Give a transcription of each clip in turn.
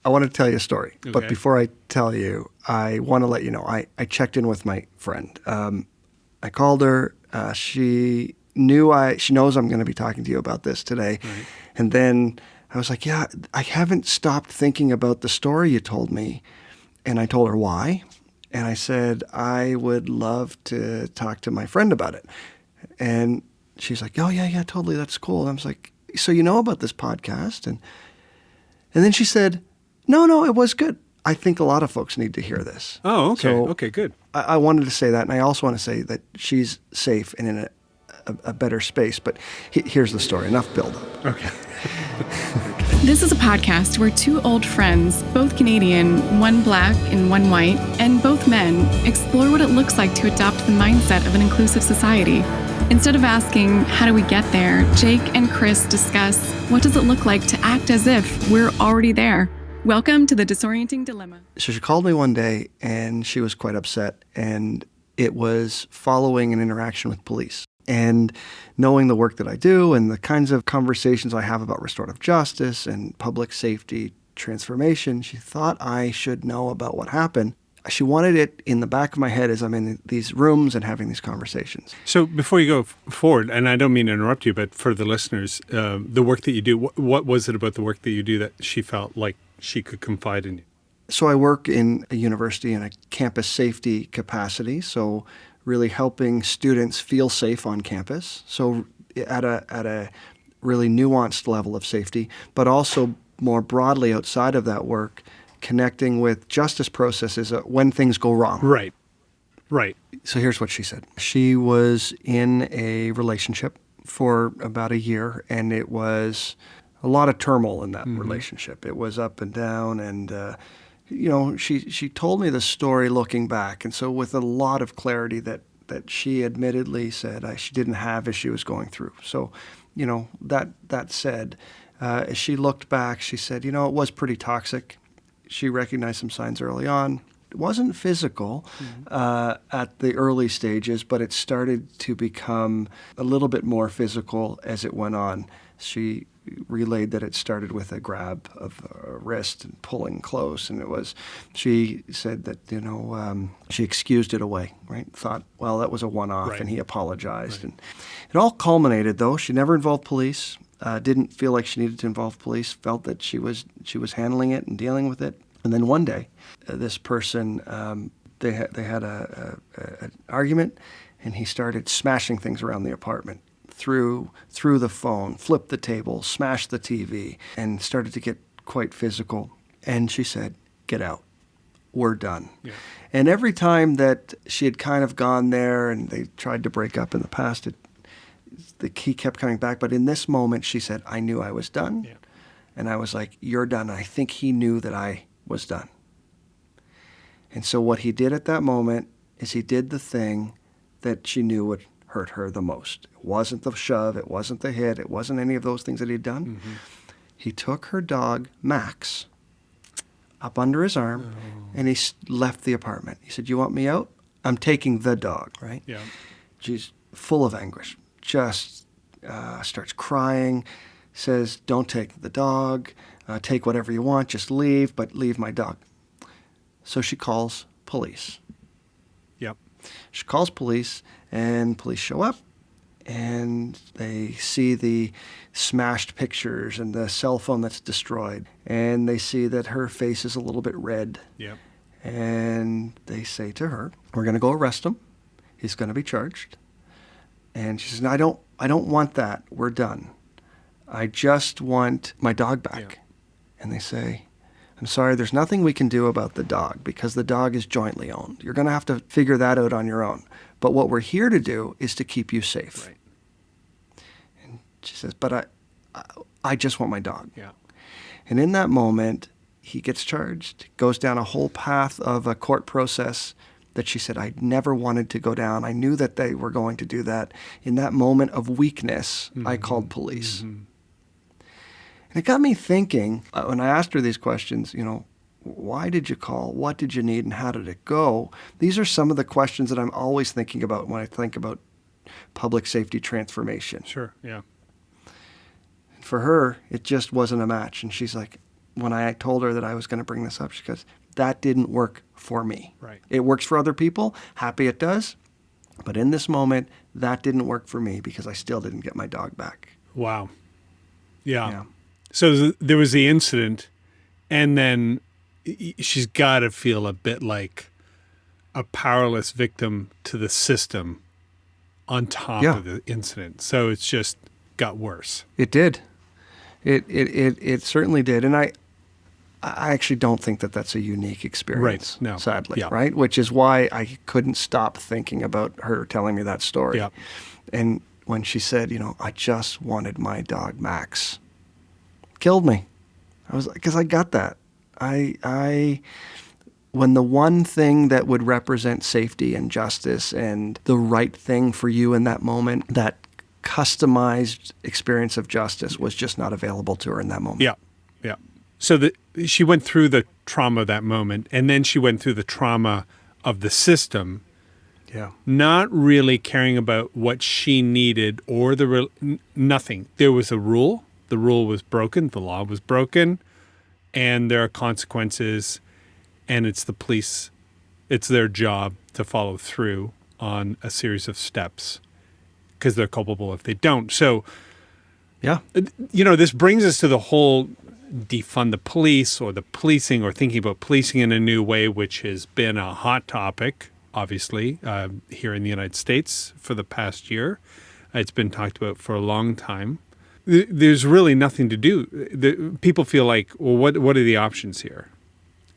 I want to tell you a story. Okay. But before I tell you, I want to let you know, I checked in with my friend. I called her. She knows I'm going to be talking to you about this today. Right. And then I was like, yeah, I haven't stopped thinking about the story you told me. And I told her why. And I said, I would love to talk to my friend about it. And she's like, oh, yeah, totally. That's cool. And I was like, so you know about this podcast? And then she said, no, it was good. I think a lot of folks need to hear this. Oh, okay. So okay, good. I wanted to say that. And I also want to say that she's safe and in a better space. But here's the story. Enough build-up. Okay. This is a podcast where two old friends, both Canadian, one black and one white, and both men, explore what it looks like to adopt the mindset of an inclusive society. Instead of asking, how do we get there, Jake and Chris discuss, what does it look like to act as if we're already there? Welcome to The Disorienting Dilemma. So she called me one day, and she was quite upset, and it was following an interaction with police. And knowing the work that I do and the kinds of conversations I have about restorative justice and public safety transformation, she thought I should know about what happened. She wanted it in the back of my head as I'm in these rooms and having these conversations. So before you go forward, and I don't mean to interrupt you, but for the listeners, the work that you do, what was it about the work that you do that she felt like she could confide in you? So I work in a university in a campus safety capacity, so really helping students feel safe on campus. So at a really nuanced level of safety, but also more broadly outside of that work, connecting with justice processes when things go wrong. Right. So here's what she said. She was in a relationship for about a year, and it was a lot of turmoil in that relationship. It was up and down, and she told me the story looking back, and so with a lot of clarity that she admittedly said she didn't have as she was going through. So, that said, as she looked back, she said, it was pretty toxic. She recognized some signs early on. It wasn't physical at the early stages, but it started to become a little bit more physical as it went on. She relayed that it started with a grab of a wrist and pulling close, and she said that, she excused it away, right? Thought, well, that was a one-off, Right. and he apologized. Right. And it all culminated, though. She never involved police, didn't feel like she needed to involve police, felt that she was handling it and dealing with it. And then one day, this person, they had an argument, and he started smashing things around the apartment. Threw the phone, flipped the table, smashed the TV, and started to get quite physical. And she said, get out. We're done. Yeah. And every time that she had kind of gone there and they tried to break up in the past, the key kept coming back. But in this moment, she said, I knew I was done. Yeah. And I was like, you're done. And I think he knew that I was done. And so what he did at that moment is he did the thing that she knew would hurt her the most. It wasn't the shove, it wasn't the hit, it wasn't any of those things that he'd done. Mm-hmm. He took her dog, Max, up under his arm, and he left the apartment. He said, you want me out? I'm taking the dog, right? Yeah. She's full of anguish, just starts crying, says, don't take the dog, take whatever you want, just leave, but leave my dog. So she calls police. Yep. She calls police, and police show up, and they see the smashed pictures and the cell phone that's destroyed, and they see that her face is a little bit red. Yep. And they say to her, we're going to go arrest him. He's going to be charged. And she says, no, I don't want that. We're done. I just want my dog back. Yeah. And they say, I'm sorry, there's nothing we can do about the dog because the dog is jointly owned. You're going to have to figure that out on your own. But what we're here to do is to keep you safe. Right. And she says, but I just want my dog. Yeah. And in that moment, he gets charged, goes down a whole path of a court process that she said, I never wanted to go down. I knew that they were going to do that. In that moment of weakness, I called police. Mm-hmm. And it got me thinking, when I asked her these questions, why did you call? What did you need? And how did it go? These are some of the questions that I'm always thinking about when I think about public safety transformation. Sure, yeah. And for her, it just wasn't a match. And she's like, when I told her that I was going to bring this up, she goes, that didn't work for me. Right. It works for other people. Happy it does. But in this moment, that didn't work for me because I still didn't get my dog back. Wow. Yeah. Yeah. So there was the incident, and then she's got to feel a bit like a powerless victim to the system on top of the incident. So it's just got worse. It did. It certainly did. And I actually don't think that that's a unique experience, Right. No. sadly, Yeah. right? Which is why I couldn't stop thinking about her telling me that story. Yeah. And when she said, I just wanted my dog Max, killed me. I was like, because I got that. When the one thing that would represent safety and justice and the right thing for you in that moment, that customized experience of justice was just not available to her in that moment. Yeah. Yeah. So she went through the trauma of that moment, and then she went through the trauma of the system, Yeah. not really caring about what she needed or nothing. There was a rule. The rule was broken. The law was broken, and there are consequences, and it's the police. It's their job to follow through on a series of steps because they're culpable if they don't. So, Yeah. this brings us to the whole defund the police or the policing or thinking about policing in a new way, which has been a hot topic, obviously, here in the United States for the past year. It's been talked about for a long time. There's really nothing to do. People feel like, well, what are the options here?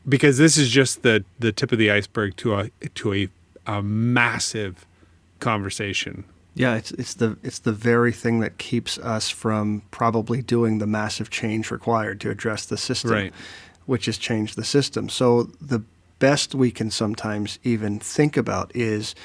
Because this is just the tip of the iceberg to a massive conversation. Yeah, it's the very thing that keeps us from probably doing the massive change required to address the system, Right. which is change the system. So the best we can sometimes even think about is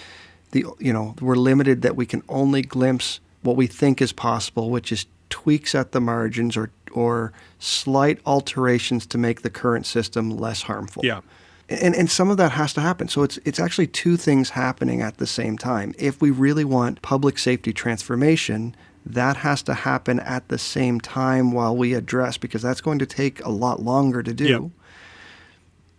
we're limited that we can only glimpse what we think is possible, which is tweaks at the margins or slight alterations to make the current system less harmful. Yeah. And some of that has to happen. So it's actually two things happening at the same time. If we really want public safety transformation, that has to happen at the same time while we address, because that's going to take a lot longer to do. Yep.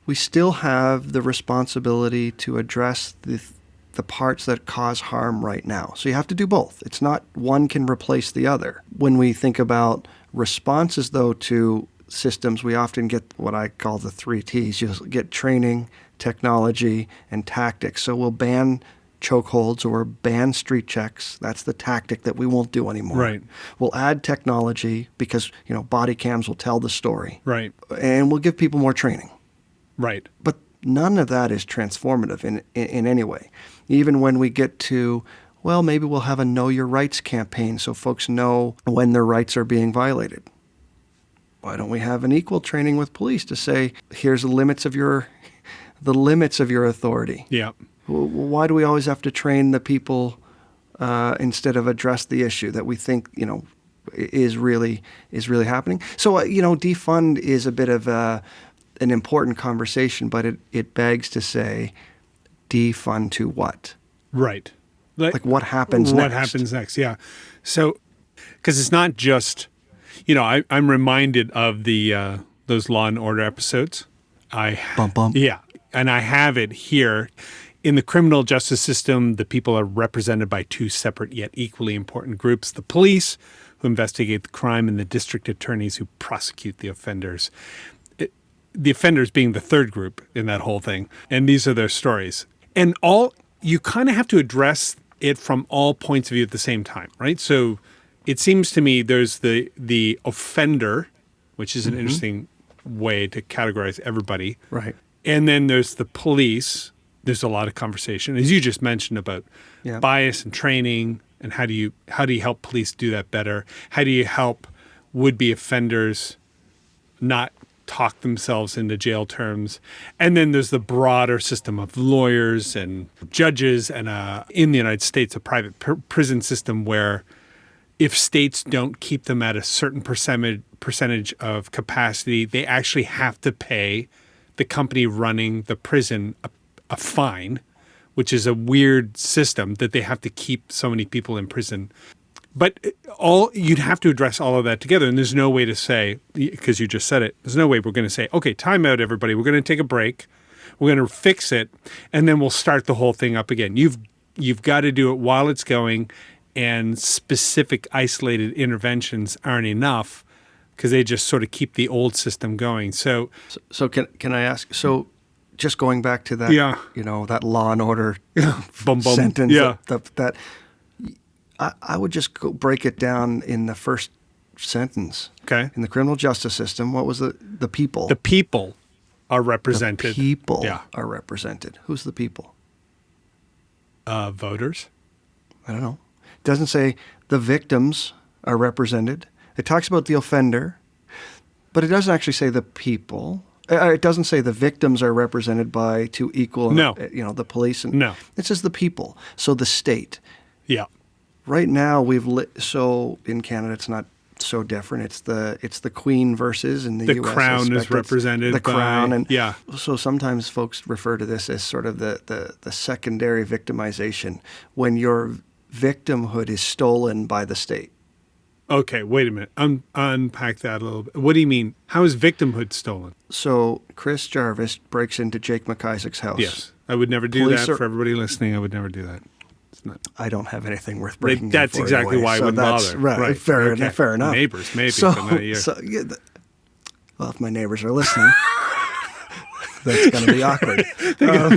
We still have the responsibility to address the parts that cause harm right now. So you have to do both. It's not one can replace the other. When we think about responses, though, to systems, we often get what I call the 3 T's. You'll get training, technology, and tactics. So we'll ban chokeholds or ban street checks. That's the tactic that we won't do anymore. Right. We'll add technology because, body cams will tell the story. Right. And we'll give people more training. Right. But none of that is transformative in any way. Even when we get to, well, maybe we'll have a Know Your Rights campaign so folks know when their rights are being violated. Why don't we have an equal training with police to say, here's the limits of your authority? Yeah. Why do we always have to train the people instead of address the issue that we think, is really happening? So, defund is a bit of an important conversation, but it begs to say, defund to what? Right. Like what happens next? What happens next, yeah. So, because it's not just, I'm reminded of the those Law and Order episodes. Bump, bump. Yeah, and I have it here. In the criminal justice system, the people are represented by two separate yet equally important groups: the police, who investigate the crime, and the district attorneys who prosecute the offenders. The offenders being the third group in that whole thing. And these are their stories. And you kind of have to address it from all points of view at the same time, right? So it seems to me there's the offender, which is an interesting way to categorize everybody. Right. And then there's the police. There's a lot of conversation, as you just mentioned, about bias and training, and how do you help police do that better? How do you help would-be offenders not talk themselves into jail terms? And then there's the broader system of lawyers and judges, and in the United States, a private prison system where if states don't keep them at a certain percentage of capacity, they actually have to pay the company running the prison a fine, which is a weird system that they have to keep so many people in prison. But you'd have to address all of that together. And there's no way to say, because you just said it, there's no way we're going to say, okay, time out, everybody. We're going to take a break. We're going to fix it. And then we'll start the whole thing up again. You've got to do it while it's going. And specific isolated interventions aren't enough because they just sort of keep the old system going. So can I ask, so just going back to that, that Law and Order sentence, that I would just break it down in the first sentence. Okay. In the criminal justice system, what was the people? The people are represented. The people are represented. Who's the people? Voters. I don't know. It doesn't say the victims are represented. It talks about the offender, but it doesn't actually say the people. It doesn't say the victims are represented by two equal, the police. No. It says the people. So the state. Yeah. Right now so in Canada it's not so different. It's the Queen versus in the U.S. The Crown is represented the Crown, and yeah. So sometimes folks refer to this as sort of the secondary victimization when your victimhood is stolen by the state. Okay, wait a minute. Unpack that a little bit. What do you mean? How is victimhood stolen? So Chris Jarvis breaks into Jake McIsaac's house. Yes, I would never do that. For everybody listening, I would never do that. I don't have anything worth breaking. That's exactly anyway, why I wouldn't bother. Right. Fair enough. Neighbors, maybe. But not you. Well, if my neighbors are listening, that's going to be awkward.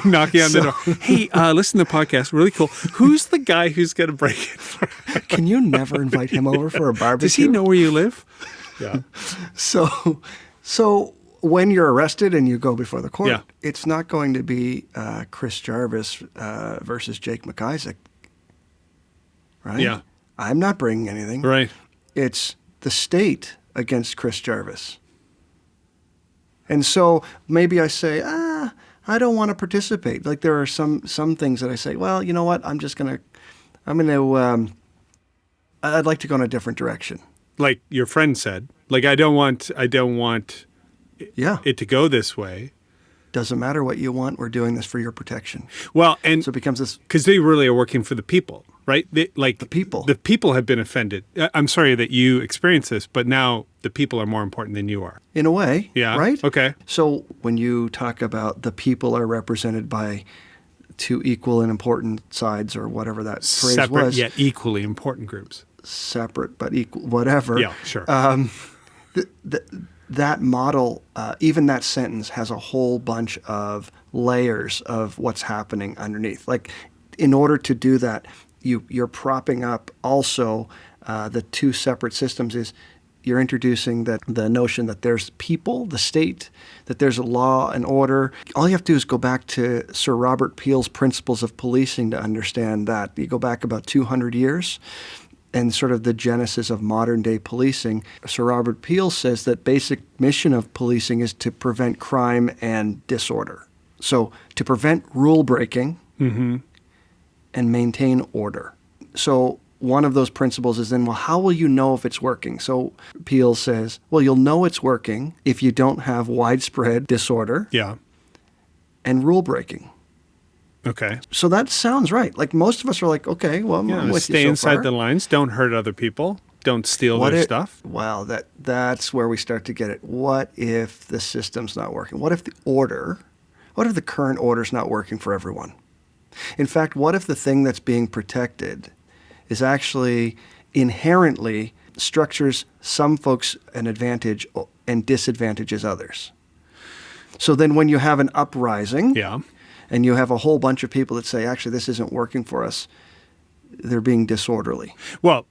Knocking on the door. Hey, listen to the podcast. Really cool. Who's the guy who's going to break it? Can you never invite him over for a barbecue? Does he know where you live? Yeah. So when you're arrested and you go before the court, it's not going to be Chris Jarvis versus Jake McIsaac. Right? Yeah. I'm not bringing anything. Right. It's the state against Chris Jarvis. And so maybe I say, I don't want to participate. Like there are some things that I say, well, you know what? I'd like to go in a different direction. Like your friend said, like I don't want it to go this way. Doesn't matter what you want. We're doing this for your protection. Well, and so it becomes this because they really are working for the people, right? The people. The people have been offended. I'm sorry that you experienced this, but now the people are more important than you are. In a way, yeah. Right? Okay. So when you talk about the people are represented by two equal and important sides, or whatever that phrase separate was, yet equally important groups. Separate but equal, whatever. Yeah, sure. That model, even that sentence, has a whole bunch of layers of what's happening underneath. Like, in order to do that, you're propping up also the two separate systems. Is you're introducing the notion that there's people, the state, that there's a law and order. All you have to do is go back to Sir Robert Peel's Principles of Policing to understand that. You go back about 200 years. And sort of the genesis of modern-day policing. Sir Robert Peel says that basic mission of policing is to prevent crime and disorder. So to prevent rule breaking and maintain order. So one of those principles is then, well, how will you know if it's working? So Peel says, well, you'll know it's working if you don't have widespread disorder and rule breaking. Okay. So that sounds right. Like most of us are like, okay, well, I'm with stay you so inside far. the lines. Don't hurt other people. Don't steal their stuff. Well, that's where we start to get it. What if the system's not working? What if the current order's not working for everyone? In fact, what if the thing that's being protected is actually inherently structures some folks an advantage and disadvantages others? So then when you have an uprising, and you have a whole bunch of people that say, actually, this isn't working for us, they're being disorderly. Well,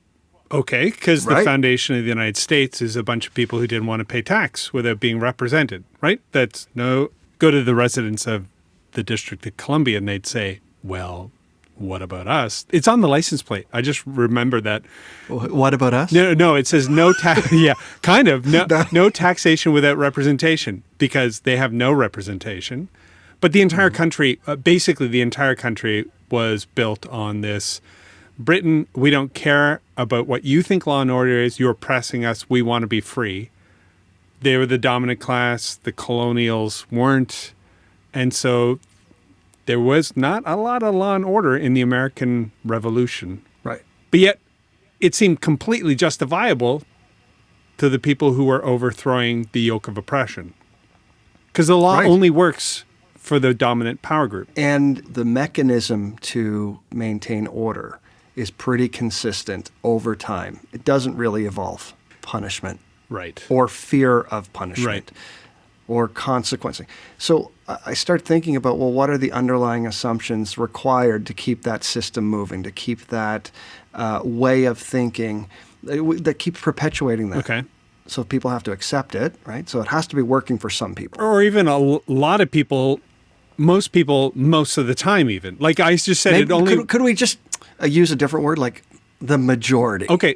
okay, because the foundation of the United States is a bunch of people who didn't want to pay tax without being represented, right? Go to the residents of the District of Columbia and they'd say, well, what about us? It's on the license plate. I just remember that. What about us? No, it says no tax. Yeah, kind of. No taxation without representation, because they have no representation. But the entire country, basically the entire country was built on this. Britain, we don't care about what you think law and order is. You're oppressing us. We want to be free. They were the dominant class. The colonials weren't. And so there was not a lot of law and order in the American Revolution. Right. But yet it seemed completely justifiable to the people who were overthrowing the yoke of oppression. Because the law only works for the dominant power group. And the mechanism to maintain order is pretty consistent over time. It doesn't really evolve. Punishment. Right. Or fear of punishment. Right. Or consequencing. So I start thinking about, well, what are the underlying assumptions required to keep that system moving, to keep that way of thinking, that keeps perpetuating that. Okay. So people have to accept it, right? So it has to be working for some people. Or even a lot of people, most people, most of the time even. Like I just said, it only... Could we just use a different word, like the majority? Okay,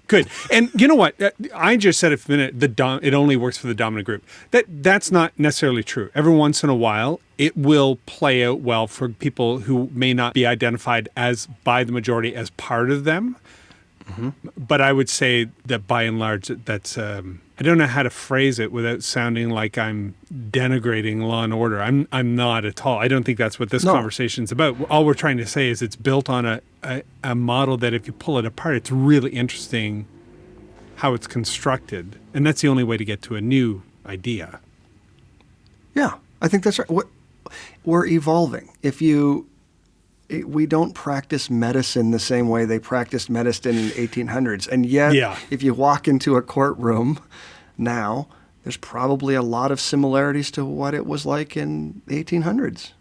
good. And you know what? I just said a minute, it only works for the dominant group. That's not necessarily true. Every once in a while, it will play out well for people who may not be identified as by the majority as part of them. Mm-hmm. But I would say that by and large, that's I don't know how to phrase it without sounding like I'm denigrating law and order. I'm not at all. I don't think that's what this conversation's about. All we're trying to say is it's built on a model that if you pull it apart, it's really interesting how it's constructed. And that's the only way to get to a new idea. Yeah, I think that's right. We're evolving. We don't practice medicine the same way they practiced medicine in the 1800s. And yet, if you walk into a courtroom now, there's probably a lot of similarities to what it was like in the 1800s,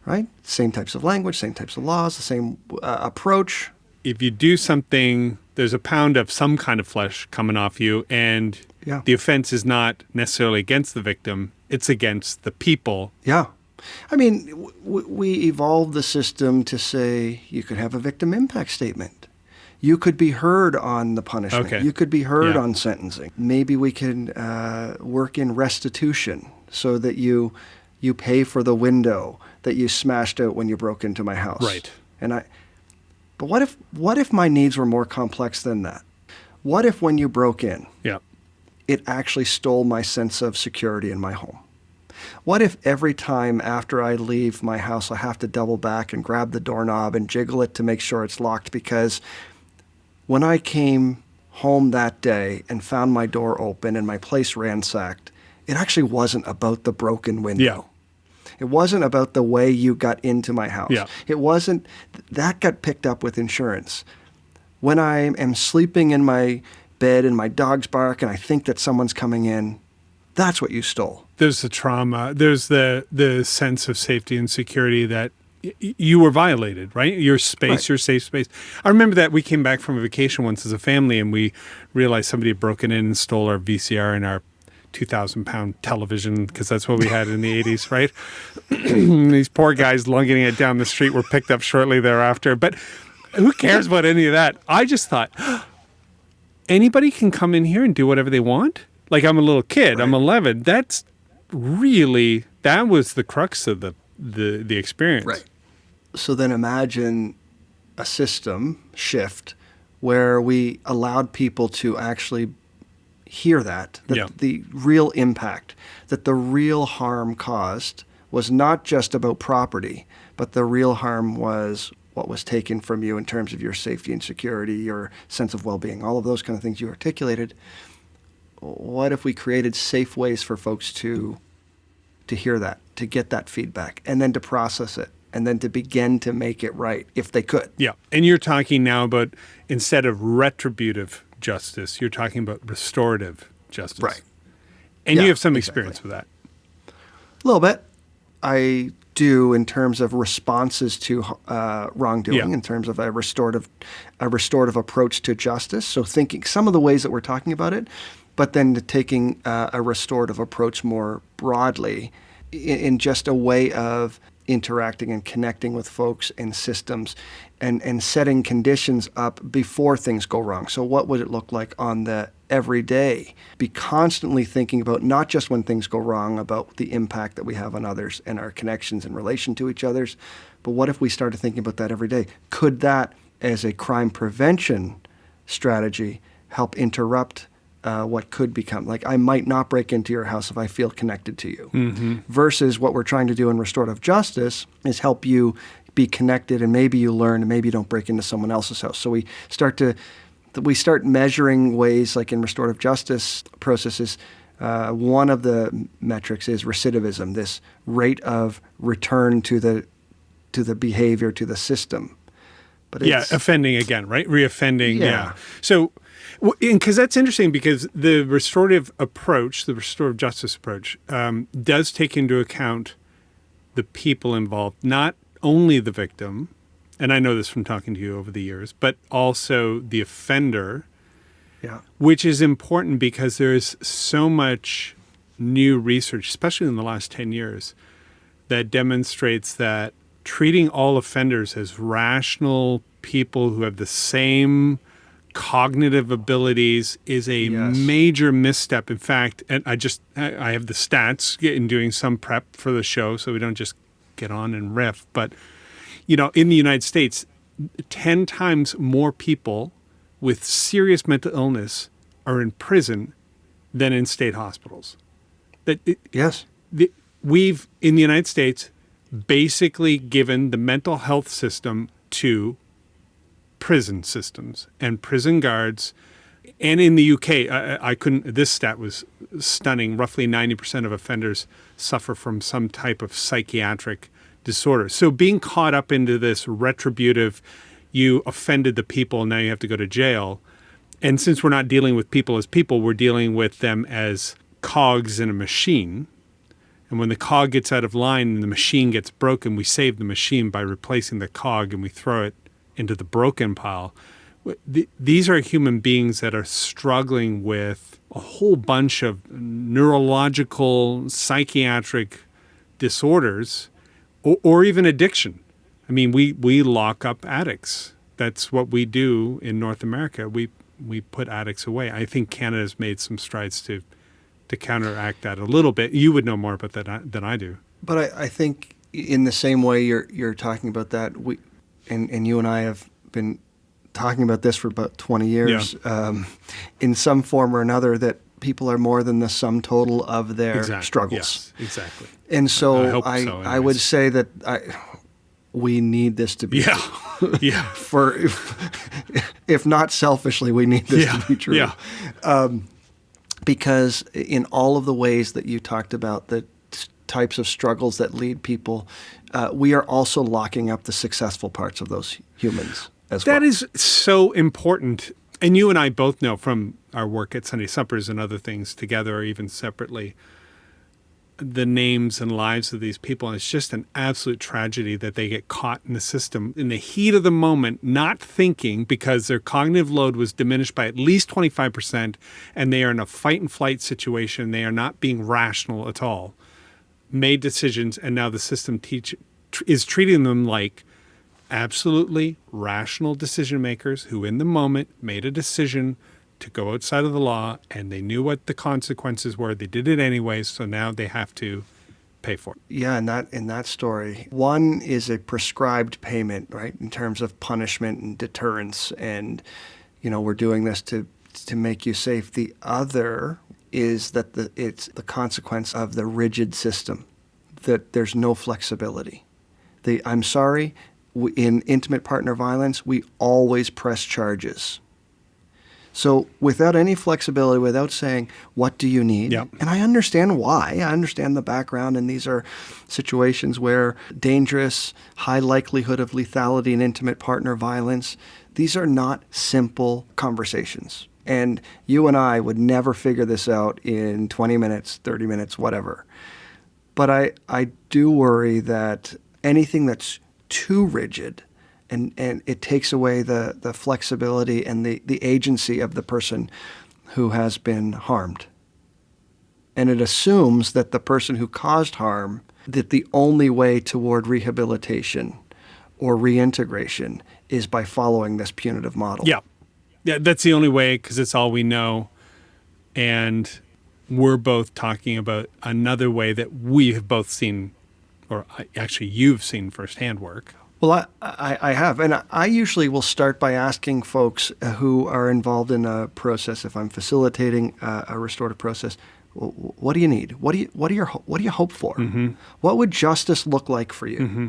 right? Same types of language, same types of laws, the same approach. If you do something, there's a pound of some kind of flesh coming off you, and the offense is not necessarily against the victim, it's against the people. Yeah. I mean, we evolved the system to say you could have a victim impact statement. You could be heard on the punishment. Okay. You could be heard on sentencing. Maybe we can work in restitution so that you pay for the window that you smashed out when you broke into my house. Right. But what if my needs were more complex than that? What if when you broke in, it actually stole my sense of security in my home? What if every time after I leave my house, I have to double back and grab the doorknob and jiggle it to make sure it's locked? Because when I came home that day and found my door open and my place ransacked, it actually wasn't about the broken window. Yeah. It wasn't about the way you got into my house. Yeah. It wasn't, that got picked up with insurance. When I am sleeping in my bed and my dogs bark and I think that someone's coming in, that's what you stole. There's the trauma. There's the sense of safety and security that you were violated, right? Your space, your safe space. I remember that we came back from a vacation once as a family and we realized somebody had broken in and stole our VCR and our 2,000-pound television, because that's what we had in the 80s, right? These poor guys lugging it down the street were picked up shortly thereafter. But who cares about any of that? I just thought, anybody can come in here and do whatever they want? Like, I'm a little kid. Right. I'm 11. That was the crux of the experience. Right. So then imagine a system shift where we allowed people to actually hear that the real impact, that the real harm caused was not just about property, but the real harm was what was taken from you in terms of your safety and security, your sense of well-being, all of those kind of things you articulated. What if we created safe ways for folks to hear that, to get that feedback, and then to process it, and then to begin to make it right if they could? Yeah. And you're talking now about, instead of retributive justice, you're talking about restorative justice. Right. And you have some experience with that. A little bit. I do, in terms of responses to wrongdoing, in terms of a restorative approach to justice. So thinking some of the ways that we're talking about it, but then taking a restorative approach more broadly in just a way of interacting and connecting with folks and systems and setting conditions up before things go wrong. So what would it look like on the everyday? Be constantly thinking about, not just when things go wrong, about the impact that we have on others and our connections in relation to each other's. But what if we started thinking about that every day? Could that, as a crime prevention strategy, help interrupt what could become, like, I might not break into your house if I feel connected to you, versus what we're trying to do in restorative justice is help you be connected, and maybe you learn, and maybe you don't break into someone else's house. So we start to we start measuring ways, like in restorative justice processes, one of the metrics is recidivism, this rate of return to the behavior, to the system. But offending again, right? Reoffending. Yeah. So, because that's interesting, because the restorative approach, the restorative justice approach, does take into account the people involved, not only the victim, and I know this from talking to you over the years, but also the offender, which is important because there is so much new research, especially in the last 10 years, that demonstrates that treating all offenders as rational people who have the same cognitive abilities is a major misstep. In fact, and I have the stats in doing some prep for the show, so we don't just get on and riff, but in the United States, 10 times more people with serious mental illness are in prison than in state hospitals. We've, in the United States, basically given the mental health system to prison systems and prison guards. And in the UK, this stat was stunning. Roughly 90% of offenders suffer from some type of psychiatric disorder. So being caught up into this retributive, you offended the people, now you have to go to jail. And since we're not dealing with people as people, we're dealing with them as cogs in a machine. And when the cog gets out of line and the machine gets broken, we save the machine by replacing the cog and we throw it into the broken pile. These are human beings that are struggling with a whole bunch of neurological, psychiatric disorders, or even addiction. I mean, we lock up addicts. That's what we do in North America. We put addicts away. I think Canada's made some strides to counteract that a little bit. You would know more about that than I do. But I think in the same way you're talking about that, and you and I have been talking about this for about 20 years, in some form or another, that people are more than the sum total of their struggles. Yes, exactly. And so I would say that we need this to be true. If not selfishly, we need this to be true. Because in all of the ways that you talked about, the types of struggles that lead people, we are also locking up the successful parts of those humans as well. That is so important. And you and I both know from our work at Sunday Suppers and other things together or even separately, the names and lives of these people. And it's just an absolute tragedy that they get caught in the system in the heat of the moment, not thinking, because their cognitive load was diminished by at least 25%, and they are in a fight and flight situation. They are not being rational at all. Made decisions, and now the system is treating them like absolutely rational decision makers who in the moment made a decision to go outside of the law, and they knew what the consequences were. They did it anyway, so now they have to pay for it. Yeah, in that story, one is a prescribed payment, right, in terms of punishment and deterrence, and we're doing this to make you safe. The other is that it's the consequence of the rigid system, that there's no flexibility. I'm sorry, in intimate partner violence, we always press charges. So without any flexibility, without saying, what do you need? Yep. And I understand why. I understand the background, and these are situations where dangerous, high likelihood of lethality in intimate partner violence, these are not simple conversations. And you and I would never figure this out in 20 minutes, 30 minutes, whatever. But I do worry that anything that's too rigid, and it takes away the flexibility and the agency of the person who has been harmed. And it assumes that the person who caused harm, that the only way toward rehabilitation or reintegration is by following this punitive model. Yeah, that's the only way, because it's all we know. And we're both talking about another way that we have both seen, or actually you've seen firsthand work. Well, I have. And I usually will start by asking folks who are involved in a process, if I'm facilitating a restorative process, what do you need? What do you hope for? Mm-hmm. What would justice look like for you? Mm-hmm.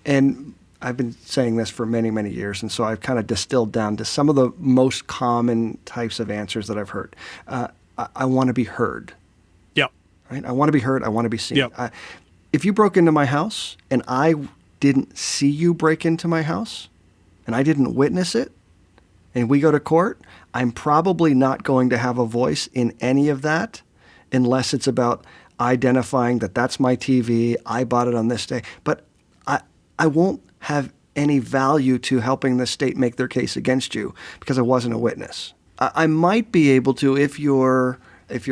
And I've been saying this for many, many years, and so I've kind of distilled down to some of the most common types of answers that I've heard. I want to be heard. Yep. Right? I want to be heard. I want to be seen. Yep. If you broke into my house and I didn't see you break into my house and I didn't witness it, and we go to court, I'm probably not going to have a voice in any of that unless it's about identifying that that's my TV, I bought it on this day. But I won't have any value to helping the state make their case against you because I wasn't a witness. I might be able to, if you're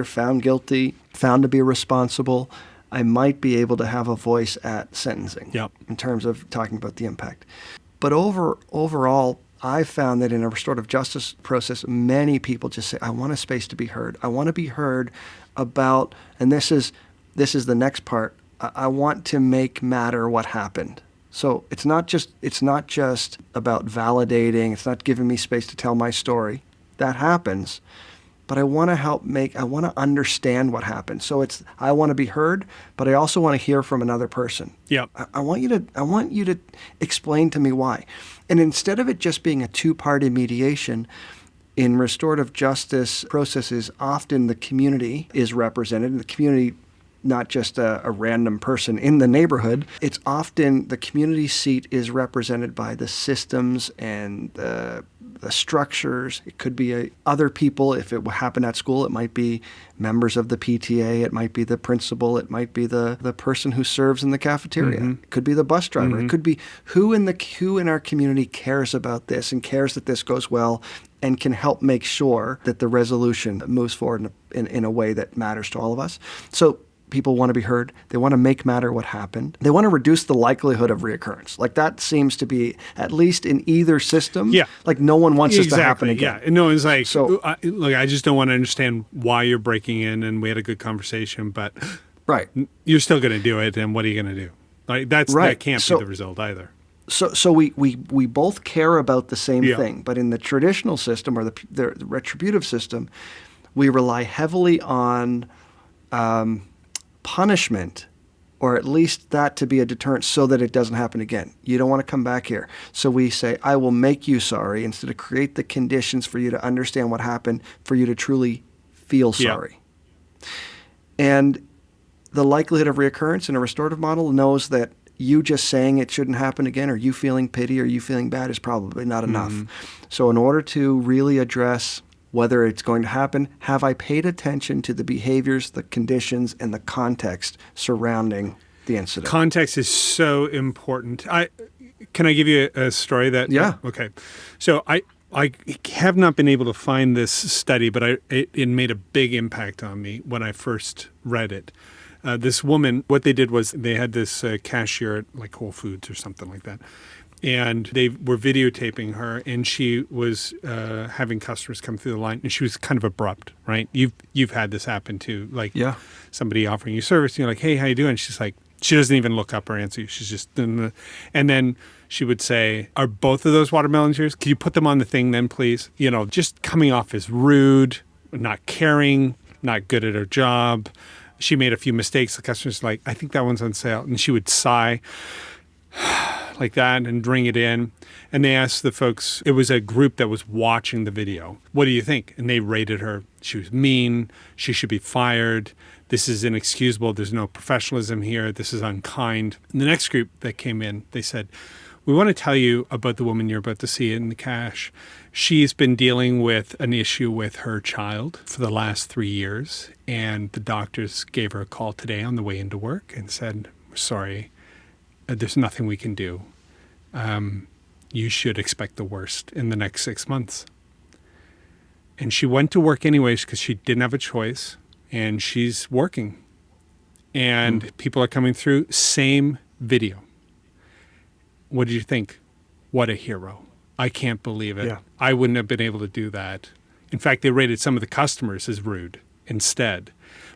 found guilty, found to be responsible, I might be able to have a voice at sentencing in terms of talking about the impact. But overall, I've found that in a restorative justice process, many people just say, I want a space to be heard. I want to be heard about, and this is the next part, I want to make matter what happened. So it's not just about validating, it's not giving me space to tell my story. That happens. But I want to understand what happened. So I want to be heard, but I also want to hear from another person. Yeah. I want you to explain to me why. And instead of it just being a two-party mediation, in restorative justice processes, often the community is represented, and the community, not just a random person in the neighborhood. It's often the community seat is represented by the systems and the structures. It could be other people. If it happened at school, it might be members of the PTA. It might be the principal. It might be the person who serves in the cafeteria. Mm-hmm. It could be the bus driver. Mm-hmm. It could be who in our community cares about this and cares that this goes well and can help make sure that the resolution moves forward in a way that matters to all of us. So people want to be heard. They want to make matter what happened. They want to reduce the likelihood of reoccurrence. Like that seems to be, at least in either system, like no one wants this to happen again. Yeah, no, it's like, so, look, I just don't want to understand why you're breaking in, and we had a good conversation, but you're still going to do it, and what are you going to do? Like that can't be the result either. So we both care about the same thing, but in the traditional system or the retributive system, we rely heavily on punishment, or at least that to be a deterrent so that it doesn't happen again. You don't want to come back here. So we say, I will make you sorry, instead of create the conditions for you to understand what happened, for you to truly feel sorry. And the likelihood of reoccurrence in a restorative model knows that you just saying it shouldn't happen again, or you feeling pity, or you feeling bad is probably not enough. So in order to really address whether it's going to happen, have I paid attention to the behaviors, the conditions, and the context surrounding the incident? Context is so important. Can I give you a story that? Yeah. Okay. So I have not been able to find this study, but it made a big impact on me when I first read it. This woman, what they did was they had this cashier at like Whole Foods or something like that. And they were videotaping her, and she was having customers come through the line, and she was kind of abrupt, right? You've had this happen too, like somebody offering you service, and you're like, hey, how you doing? She's like, she doesn't even look up or answer you. She's just, and then she would say, are both of those watermelons yours? Can you put them on the thing then, please? You know, just coming off as rude, not caring, not good at her job. She made a few mistakes. The customer's like, I think that one's on sale. And she would sigh like that and bring it in. And they asked the folks, it was a group that was watching the video, what do you think? And they rated her. She was mean. She should be fired. This is inexcusable. There's no professionalism here. This is unkind. And the next group that came in, they said, we want to tell you about the woman you're about to see in the cash. She's been dealing with an issue with her child for the last 3 years. And the doctors gave her a call today on the way into work and said, sorry, there's nothing we can do. You should expect the worst in the next 6 months. And she went to work anyways because she didn't have a choice. And she's working. And people are coming through. Same video. What did you think? What a hero. I can't believe it. Yeah. I wouldn't have been able to do that. In fact, they rated some of the customers as rude instead,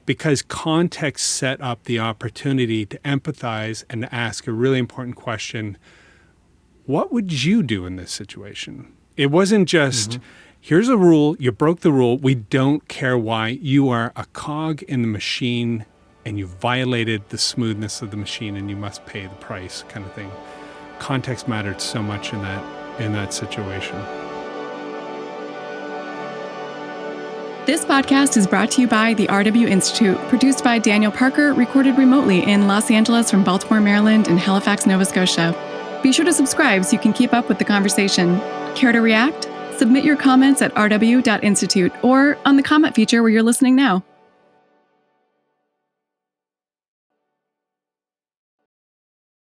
because context set up the opportunity to empathize and to ask a really important question. What would you do in this situation? It wasn't just, here's a rule, you broke the rule, we don't care why. You are a cog in the machine and you violated the smoothness of the machine and you must pay the price kind of thing. context mattered so much in that situation. This podcast is brought to you by the RW Institute, produced by Daniel Parker, recorded remotely in Los Angeles from Baltimore, Maryland, and Halifax, Nova Scotia. Be sure to subscribe so you can keep up with the conversation. Care to react? Submit your comments at rw.institute or on the comment feature where you're listening now.